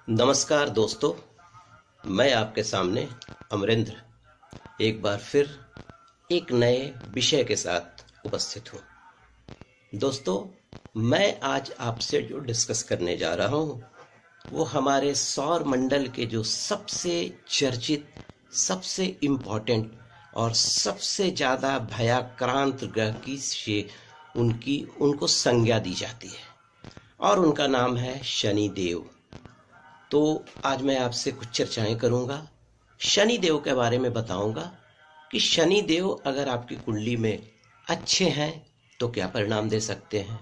नमस्कार दोस्तों, मैं आपके सामने अमरेंद्र एक बार फिर एक नए विषय के साथ उपस्थित हूँ। दोस्तों, मैं आज आपसे जो डिस्कस करने जा रहा हूँ वो हमारे सौर मंडल के जो सबसे चर्चित, सबसे इम्पोर्टेंट और सबसे ज़्यादा भयाक्रांत ग्रह की उनको संज्ञा दी जाती है और उनका नाम है शनि देव। तो आज मैं आपसे कुछ चर्चाएं करूंगा, शनि देव के बारे में बताऊंगा कि शनि देव अगर आपकी कुंडली में अच्छे हैं तो क्या परिणाम दे सकते हैं।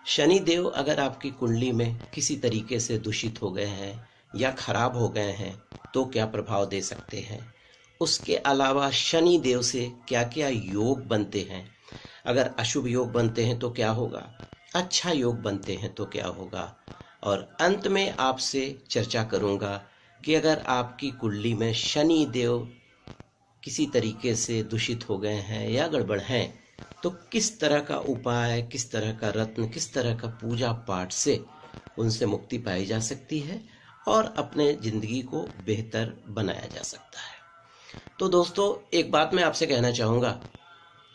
शनि देव अगर आपकी कुंडली में किसी तरीके से दूषित हो गए हैं या खराब हो गए हैं तो क्या प्रभाव दे सकते हैं। उसके अलावा शनि देव से क्या क्या योग बनते हैं, अगर अशुभ योग बनते हैं तो क्या होगा, अच्छा योग बनते हैं तो क्या होगा। और अंत में आपसे चर्चा करूंगा कि अगर आपकी कुंडली में शनि देव किसी तरीके से दूषित हो गए हैं या गड़बड़ हैं तो किस तरह का उपाय, किस तरह का रत्न, किस तरह का पूजा पाठ से उनसे मुक्ति पाई जा सकती है और अपने जिंदगी को बेहतर बनाया जा सकता है। तो दोस्तों, एक बात मैं आपसे कहना चाहूँगा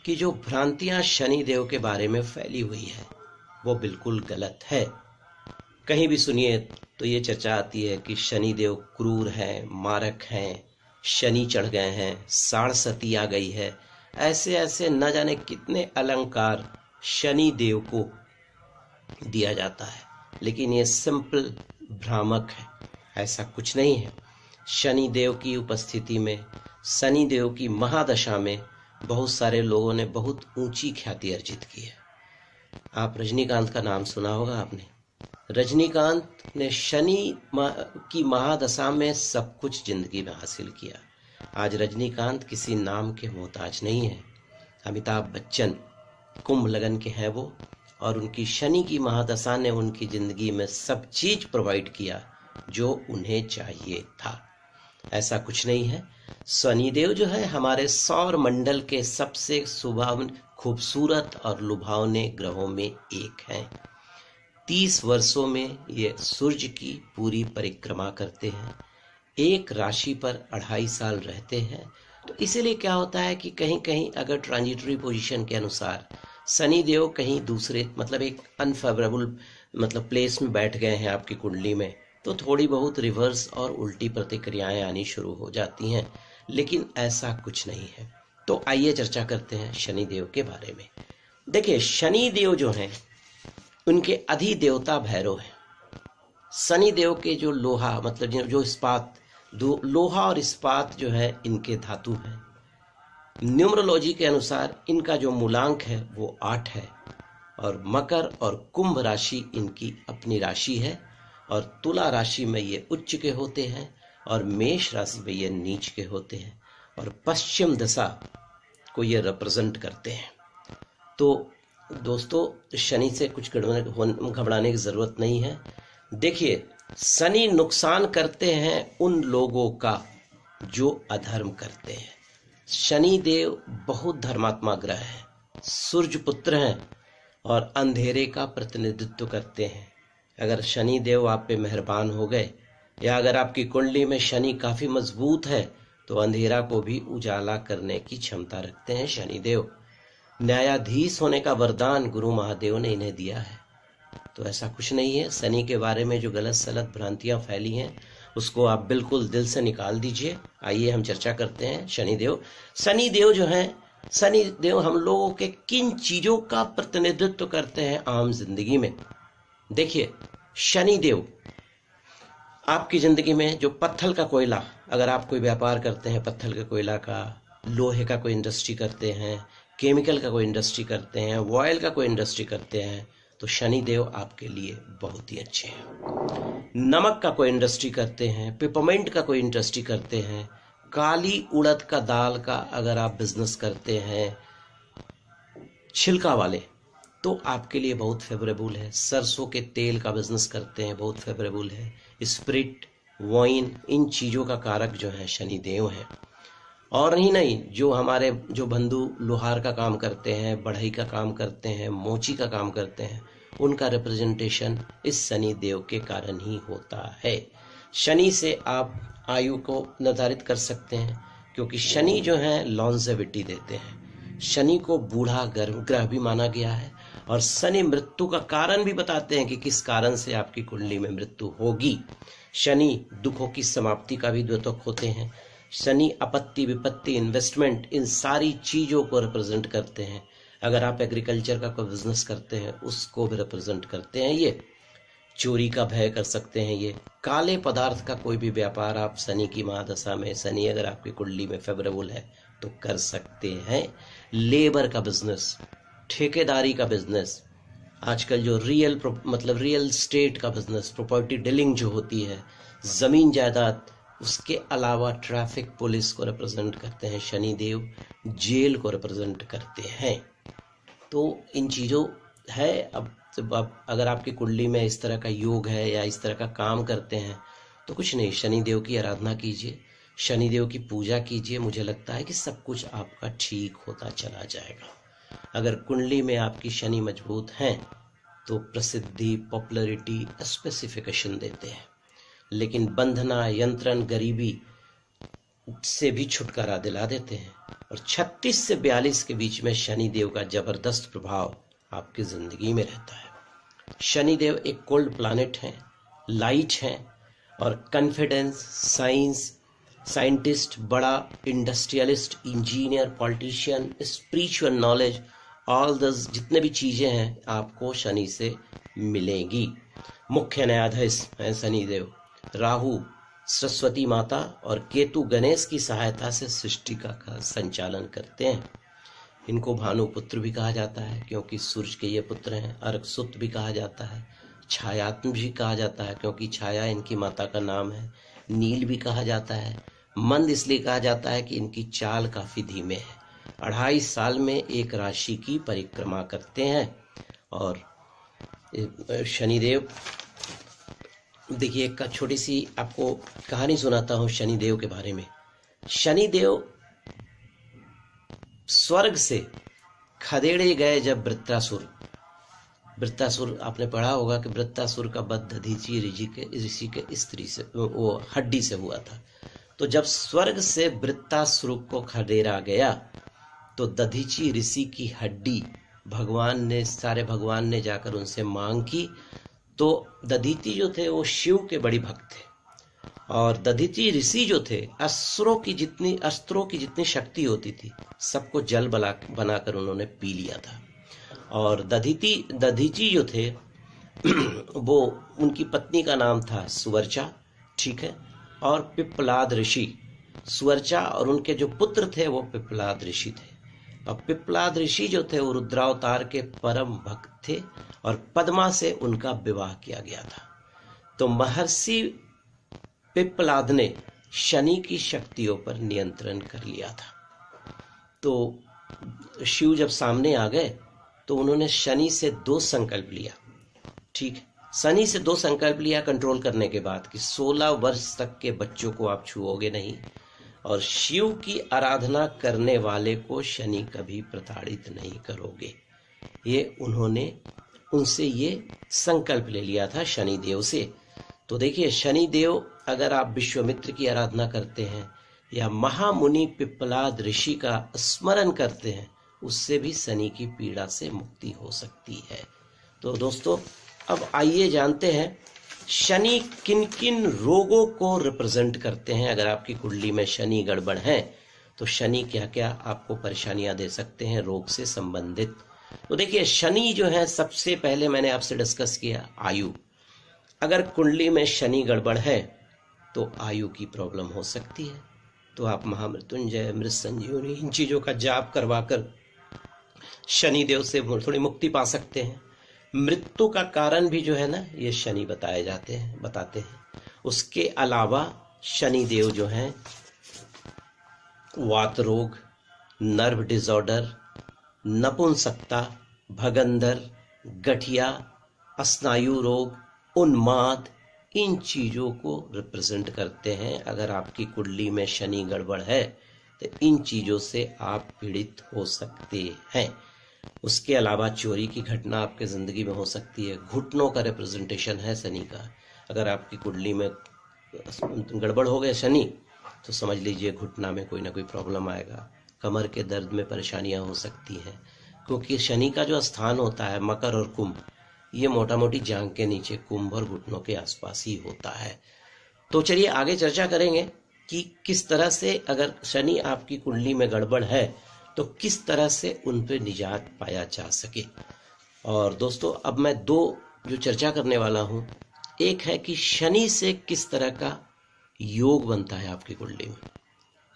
कि जो भ्रांतियाँ शनि देव के बारे में फैली हुई है वो बिल्कुल गलत है। कहीं भी सुनिए तो ये चर्चा आती है कि शनि देव क्रूर हैं, मारक हैं, शनि चढ़ गए हैं, साढ़ सती आ गई है। ऐसे ऐसे न जाने कितने अलंकार शनि देव को दिया जाता है, लेकिन ये सिंपल भ्रामक है, ऐसा कुछ नहीं है। शनि देव की उपस्थिति में, शनि देव की महादशा में बहुत सारे लोगों ने बहुत ऊंची ख्याति अर्जित की है। आप रजनीकांत का नाम सुना होगा आपने। रजनीकांत ने शनि की महादशा में सब कुछ जिंदगी में हासिल किया। आज रजनीकांत किसी नाम के मोहताज नहीं है। अमिताभ बच्चन कुंभ लगन के हैं वो, और उनकी शनि की महादशा ने उनकी जिंदगी में सब चीज प्रोवाइड किया जो उन्हें चाहिए था। ऐसा कुछ नहीं है। शनिदेव जो है हमारे सौर मंडल के सबसे सुभावन, खूबसूरत और लुभावने ग्रहों में एक हैं। 30 वर्षों में ये सूर्य की पूरी परिक्रमा करते हैं, एक राशि पर 2.5 साल रहते हैं। तो इसीलिए क्या होता है कि कहीं कहीं अगर ट्रांजिटरी पोजीशन के अनुसार शनि देव कहीं दूसरे एक अनफेवरेबल प्लेस में बैठ गए हैं आपकी कुंडली में, तो थोड़ी बहुत रिवर्स और उल्टी प्रतिक्रियाएं आनी शुरू हो जाती हैं, लेकिन ऐसा कुछ नहीं है। तो आइए चर्चा करते हैं शनि देव के बारे में। देखिए, शनि देव जो हैं उनके अधिदेवता भैरव है। शनि देव के जो लोहा जो इस्पात, लोहा और इस्पात जो है इनके धातु है। न्यूमरोलॉजी के अनुसार इनका जो मूलांक है वो 8 है, और मकर और कुंभ राशि इनकी अपनी राशि है, और तुला राशि में ये उच्च के होते हैं और मेष राशि में ये नीच के होते हैं, और पश्चिम दशा को ये रिप्रेजेंट करते हैं। तो दोस्तों, शनि से कुछ घबराने की जरूरत नहीं है। देखिए, शनि नुकसान करते हैं उन लोगों का जो अधर्म करते हैं। शनि देव बहुत धर्मात्मा ग्रह है, सूर्य पुत्र हैं और अंधेरे का प्रतिनिधित्व करते हैं। अगर शनि देव आप पे मेहरबान हो गए, या अगर आपकी कुंडली में शनि काफी मजबूत है, तो अंधेरा को भी उजाला करने की क्षमता रखते हैं शनि देव। न्यायाधीश होने का वरदान गुरु महादेव ने इन्हें दिया है। तो ऐसा कुछ नहीं है। शनि के बारे में जो गलत सलत भ्रांतियां फैली हैं उसको आप बिल्कुल दिल से निकाल दीजिए। आइए हम चर्चा करते हैं शनि देव। शनि देव जो है, शनि देव हम लोगों के किन चीजों का प्रतिनिधित्व करते हैं आम जिंदगी में। देखिए, शनि देव आपकी जिंदगी में जो पत्थर का कोयला, अगर आप कोई व्यापार करते हैं पत्थर के कोयला का, लोहे का कोई इंडस्ट्री करते हैं, केमिकल का कोई इंडस्ट्री करते हैं, ऑयल का कोई इंडस्ट्री करते हैं, तो शनि देव आपके लिए बहुत ही अच्छे हैं। नमक का कोई इंडस्ट्री करते हैं, पिपरमेंट का कोई इंडस्ट्री करते हैं, काली उड़द का दाल का अगर आप बिजनेस करते हैं छिलका वाले, तो आपके लिए बहुत फेवरेबल है। सरसों के तेल का बिजनेस करते हैं, बहुत फेवरेबल है। स्पिरिट, वाइन, इन चीजों का कारक जो है शनि देव है। और ही नहीं, जो हमारे जो बंधु लोहार का काम करते हैं, बढ़ई का काम करते हैं, मोची का काम करते हैं, उनका रिप्रेजेंटेशन इस शनि देव के कारण ही होता है। शनि से आप आयु को निर्धारित कर सकते हैं, क्योंकि शनि जो है लॉन्जेविटी देते हैं। शनि को बूढ़ा ग्रह भी माना गया है, और शनि मृत्यु का कारण भी बताते हैं कि किस कारण से आपकी कुंडली में मृत्यु होगी। शनि दुखों की समाप्ति का भी द्योतक होते हैं। शनि आपत्ति, विपत्ति, इन्वेस्टमेंट, इन सारी चीजों को रिप्रेजेंट करते हैं। अगर आप एग्रीकल्चर का कोई बिजनेस करते हैं उसको भी रिप्रेजेंट करते हैं। ये चोरी का भय कर सकते हैं। ये काले पदार्थ का कोई भी व्यापार आप शनि की महादशा में, शनि अगर आपकी कुंडली में फेवरेबल है तो कर सकते हैं। लेबर का बिजनेस, ठेकेदारी का बिजनेस, आजकल जो रियल स्टेट का बिजनेस, प्रॉपर्टी डीलिंग जो होती है, जमीन जायदाद, उसके अलावा ट्रैफिक पुलिस को रिप्रेजेंट करते हैं शनिदेव, जेल को रिप्रेजेंट करते हैं। तो इन चीज़ों है। अब अगर आपकी कुंडली में इस तरह का योग है या इस तरह का काम करते हैं तो कुछ नहीं, शनिदेव की आराधना कीजिए, शनिदेव की पूजा कीजिए। मुझे लगता है कि सब कुछ आपका ठीक होता चला जाएगा। अगर कुंडली में आपकी शनि मजबूत हैं तो प्रसिद्धि, पॉपुलैरिटी, स्पेसिफिकेशन देते हैं, लेकिन बंधना, यंत्रण, गरीबी से भी छुटकारा दिला देते हैं। और 36 से 42 के बीच में शनिदेव का जबरदस्त प्रभाव आपकी जिंदगी में रहता है। शनिदेव एक कोल्ड प्लैनेट हैं, लाइट हैं, और कॉन्फिडेंस, साइंटिस्ट, बड़ा industrialist, engineer, politician, spiritual knowledge, all दस जितने भी चीजें हैं आपको शनि से मिलेंगी। मुख्य न्यायाधीश हैं शनिदेव। राहु सरस्वती माता और केतु गणेश की सहायता से सृष्टि का संचालन करते हैं। इनको भानुपुत्र भी कहा जाता है, क्योंकि सूर्य के ये पुत्र हैं। अर्कसुत भी कहा जाता है, छायात्म भी कहा जाता है, क्योंकि छाया इनकी माता का नाम है। नील भी कहा जाता है। मंद इसलिए कहा जाता है कि इनकी चाल काफी धीमे है। 2.5 साल में एक राशि की परिक्रमा करते हैं। और शनिदेव, देखिए एक छोटी सी आपको कहानी सुनाता हूँ शनिदेव के बारे में। शनिदेव स्वर्ग से खदेड़े गए जब वृत्रासुर, आपने पढ़ा होगा कि वृत्रासुर का वध दधीचि ऋषि के स्त्री से, वो हड्डी से हुआ था। तो जब स्वर्ग से वृत्रासुर को खदेड़ा गया तो दधीचि ऋषि की हड्डी सारे भगवान ने जाकर उनसे मांग की। तो दधीचि जो थे वो शिव के बड़ी भक्त थे, और दधीचि ऋषि जो थे अस्त्रों की जितनी शक्ति होती थी सबको जल बनाकर उन्होंने पी लिया था। और दधीचि जो थे वो, उनकी पत्नी का नाम था सुवर्चा, ठीक है, और पिप्पलाद ऋषि, सुवर्चा और उनके जो पुत्र थे वो पिप्पलाद ऋषि थे। और पिप्पलाद ऋषि जो थे वो रुद्रावतार के परम भक्त थे, और पद्मा से उनका विवाह किया गया था। तो महर्षि पिप्पलाद ने शनि की शक्तियों पर नियंत्रण कर लिया था। तो शिव जब सामने आ गए तो उन्होंने शनि से 2 संकल्प लिया, ठीक, शनि से 2 संकल्प लिया कंट्रोल करने के बाद कि 16 वर्ष तक के बच्चों को आप छुओगे नहीं, और शिव की आराधना करने वाले को शनि कभी प्रताड़ित नहीं करोगे। ये उन्होंने उनसे ये संकल्प ले लिया था शनिदेव से। तो देखिए, शनिदेव अगर आप विश्वामित्र की आराधना करते हैं या महामुनि पिप्पलाद ऋषि का स्मरण करते हैं, उससे भी शनि की पीड़ा से मुक्ति हो सकती है। तो दोस्तों, अब आइए जानते हैं शनि किन किन रोगों को रिप्रेजेंट करते हैं। अगर आपकी कुंडली में शनि गड़बड़ है तो शनि क्या क्या आपको परेशानियां दे सकते हैं रोग से संबंधित। तो देखिए, शनि जो है, सबसे पहले मैंने आपसे डिस्कस किया आयु। अगर कुंडली में शनि गड़बड़ है तो आयु की प्रॉब्लम हो सकती है। तो आप महामृत्युंजय, मृत संजीवनी, इन चीजों का जाप करवाकर शनिदेव से थोड़ी मुक्ति पा सकते हैं। मृत्यु का कारण भी जो है ना, ये शनि बताते हैं। उसके अलावा शनिदेव जो हैं वात रोग, नर्व डिसऑर्डर, नपुंसकता, भगंदर, गठिया, स्नायु रोग, उन्माद, इन चीजों को रिप्रेजेंट करते हैं। अगर आपकी कुंडली में शनि गड़बड़ है तो इन चीजों से आप पीड़ित हो सकते हैं। उसके अलावा चोरी की घटना आपके जिंदगी में हो सकती है। घुटनों का रिप्रेजेंटेशन है शनि का। अगर आपकी कुंडली में गड़बड़ हो गया शनि, तो समझ लीजिए घुटना में कोई ना कोई प्रॉब्लम आएगा, कमर के दर्द में परेशानियां हो सकती हैं, क्योंकि शनि का जो स्थान होता है मकर और कुंभ, ये मोटा मोटी जांघ के नीचे कुंभ और घुटनों के आसपास ही होता है। तो चलिए आगे चर्चा करेंगे कि किस तरह से अगर शनि आपकी कुंडली में गड़बड़ है तो किस तरह से उन पर निजात पाया जा सके। और दोस्तों अब मैं दो जो चर्चा करने वाला हूँ, एक है कि शनि से किस तरह का योग बनता है आपकी कुंडली में।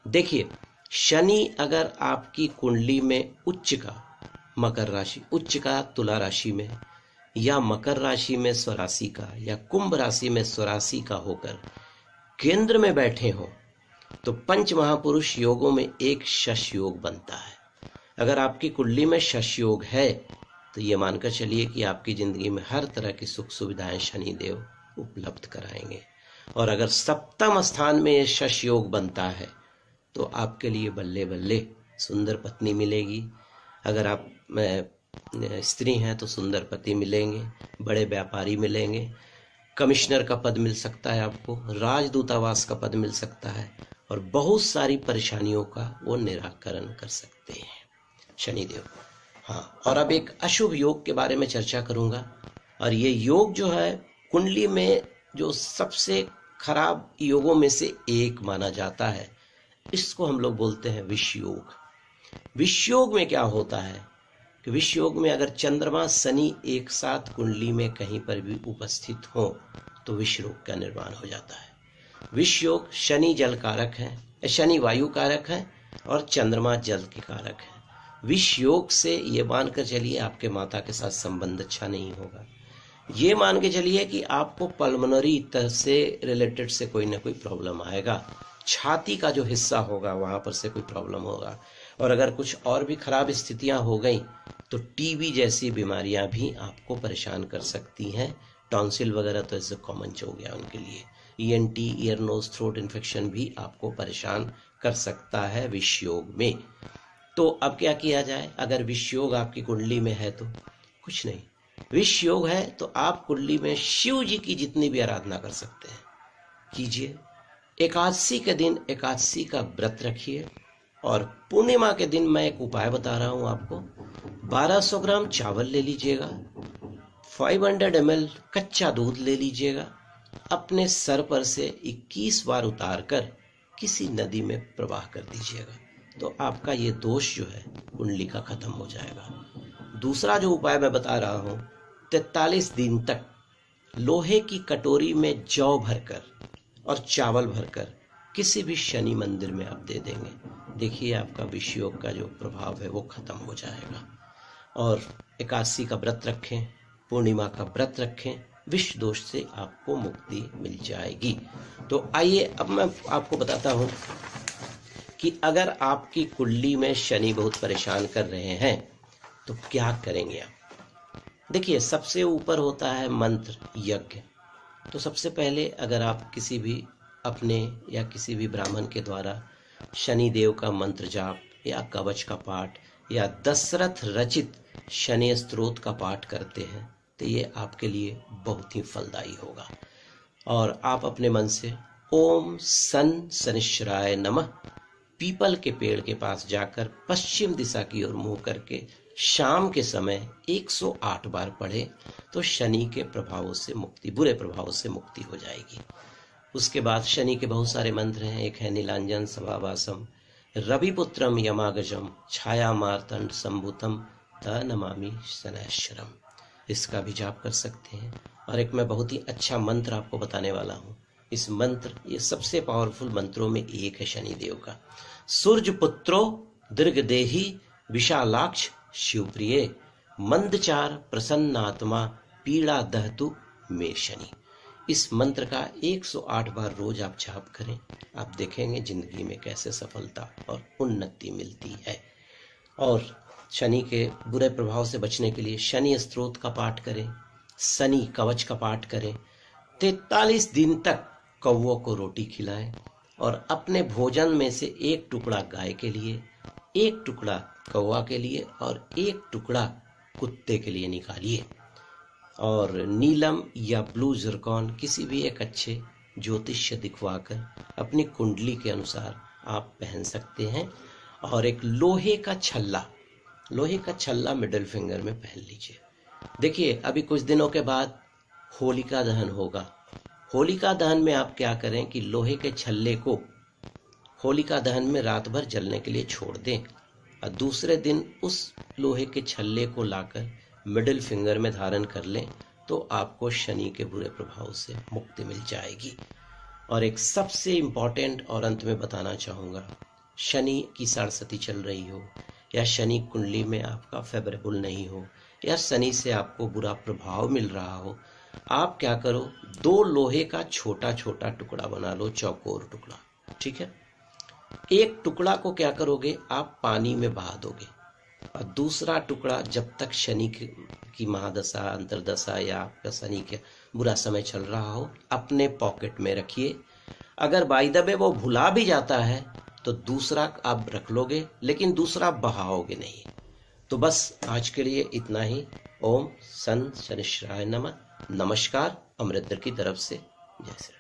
देखिए, शनि अगर आपकी कुंडली में उच्च का मकर राशि, उच्च का तुला राशि में, या मकर राशि में स्वराशि का, या कुंभ राशि में स्वराशि का होकर केंद्र में बैठे हो, तो पंच महापुरुष योगों में एक शश योग बनता है। अगर आपकी कुंडली में शश योग है तो ये मानकर चलिए कि आपकी जिंदगी में हर तरह की सुख सुविधाएं शनिदेव उपलब्ध कराएंगे। और अगर सप्तम स्थान में ये शश योग बनता है तो आपके लिए बल्ले बल्ले सुंदर पत्नी मिलेगी। अगर आप स्त्री हैं तो सुंदर पति मिलेंगे, बड़े व्यापारी मिलेंगे, कमिश्नर का पद मिल सकता है आपको, राजदूतावास का पद मिल सकता है, और बहुत सारी परेशानियों का वो निराकरण कर सकते हैं शनिदेव। हाँ, और अब एक अशुभ योग के बारे में चर्चा करूंगा। और ये योग जो है कुंडली में जो सबसे खराब योगों में से एक माना जाता है, इसको हम लोग बोलते हैं विष योग। विष योग में क्या होता है कि विष योग में अगर चंद्रमा शनि एक साथ कुंडली में कहीं पर भी उपस्थित हो तो विष रोग का निर्माण हो जाता है। विष योग, शनि जल कारक है, शनि वायु कारक है और चंद्रमा जल के कारक है। विष योग से ये मानकर चलिए आपके माता के साथ संबंध अच्छा नहीं होगा। ये मान के चलिए कि आपको पल्मोनरी तरह से रिलेटेड से कोई ना कोई प्रॉब्लम आएगा, छाती का जो हिस्सा होगा वहां पर से कोई प्रॉब्लम होगा। और अगर कुछ और भी खराब स्थितियां हो गई तो टीबी जैसी बीमारियां भी आपको परेशान कर सकती हैं। टॉन्सिल वगैरह तो ऐसे कॉमन हो गया उनके लिए। ENT, ear nose throat infection भी आपको परेशान कर सकता है विष योग में। तो अब क्या किया जाए, अगर विष योग आपकी कुंडली में है तो कुछ नहीं। विष योग है तो आप कुंडली में शिव जी की जितनी भी आराधना कर सकते हैं कीजिए। एकादशी के दिन एकादशी का व्रत रखिए, और पूर्णिमा के दिन मैं एक उपाय बता रहा हूं आपको। 1200 ग्राम चावल ले लीजिएगा, 500 ml कच्चा दूध ले लीजिएगा, अपने सर पर से 21 बार उतारकर किसी नदी में प्रवाह कर दीजिएगा, तो आपका ये दोष जो है कुंडली का खत्म हो जाएगा। दूसरा जो उपाय मैं बता रहा हूं, 43 दिन तक लोहे की कटोरी में जौ भरकर और चावल भरकर किसी भी शनि मंदिर में आप दे देंगे, देखिए आपका विष योग का जो प्रभाव है वो खत्म हो जाएगा। और एकादशी का व्रत रखें, पूर्णिमा का व्रत रखें, विष दोष से आपको मुक्ति मिल जाएगी। तो आइए अब मैं आपको बताता हूं कि अगर आपकी कुंडली में शनि बहुत परेशान कर रहे हैं तो क्या करेंगे आप। देखिए, सबसे ऊपर होता है मंत्र यज्ञ। तो सबसे पहले अगर आप किसी भी अपने या किसी भी ब्राह्मण के द्वारा शनि देव का मंत्र जाप या कवच का पाठ या दशरथ रचित शनि स्तोत्र का पाठ करते हैं तो ये आपके लिए बहुत ही फलदायी होगा। और आप अपने मन से ओम सन शनिश्चराय नमः पीपल के पेड़ के पास जाकर पश्चिम दिशा की ओर मुंह करके शाम के समय 108 बार पढ़े तो शनि के प्रभावों से मुक्ति, बुरे प्रभावों से मुक्ति हो जाएगी। उसके बाद शनि के बहुत सारे मंत्र हैं। एक है नीलांजन सभावासम, रविपुत्रम यमागजम, छाया मार्तंड संभूतम, त नमामि शनैश्वरम, इसका भी जाप कर सकते हैं। और एक मैं बहुत ही अच्छा मंत्र आपको बताने वाला हूँ। इस मंत्र, ये सबसे पावरफुल मंत्रों में एक है शनिदेव का। सूर्य पुत्रो दीर्घदेही विशालाक्ष शिवप्रिय, मंदचार प्रसन्नात्मा पीड़ा दहतु मे शनि। इस मंत्र का 108 बार रोज आप जाप करें, आप देखेंगे जिंदगी में कैसे सफलता और उन्नति मिलती है। और शनि के बुरे प्रभाव से बचने के लिए शनि स्तोत्र का पाठ करें, शनि कवच का पाठ करें, 43 दिन तक कौवों को रोटी खिलाएं और अपने भोजन में से एक टुकड़ा गाय के लिए, एक टुकड़ा कौवा के लिए और एक टुकड़ा कुत्ते के लिए निकालिए। और नीलम या ब्लू जरकॉन किसी भी एक अच्छे ज्योतिष्य दिखवाकर अपनी कुंडली के अनुसार आप पहन सकते हैं। और एक लोहे का छल्ला मिडिल फिंगर में पहन लीजिए। देखिए, अभी कुछ दिनों के बाद होलिका दहन होगा। होलिका दहन में आप क्या करें कि लोहे के छल्ले को होलिका दहन में रात भर जलने के लिए छोड़ दें और दूसरे दिन उस लोहे के छल्ले को लाकर मिडिल फिंगर में धारण कर लें, तो आपको शनि के बुरे प्रभाव से मुक्ति मिल जाएगी। और एक सबसे इम्पॉर्टेंट और अंत में बताना चाहूँगा, शनि की साढ़सती चल रही हो या शनि कुंडली में आपका फेवरेबल नहीं हो या शनि से आपको बुरा प्रभाव मिल रहा हो, आप क्या करो, 2 लोहे का छोटा छोटा टुकड़ा बना लो, चौकोर टुकड़ा, ठीक है। एक टुकड़ा को क्या करोगे, आप पानी में बहा दोगे और दूसरा टुकड़ा जब तक शनि की महादशा, अंतरदशा या आपका शनि का बुरा समय चल रहा हो, अपने पॉकेट में रखिए। अगर बाय द वे वो भुला भी जाता है तो दूसरा आप रख लोगे, लेकिन दूसरा बहाओगे नहीं। तो बस आज के लिए इतना ही। ओम सन शनिश्चराय नमः। नमस्कार, अमृतर की तरफ से। जय श्री राम।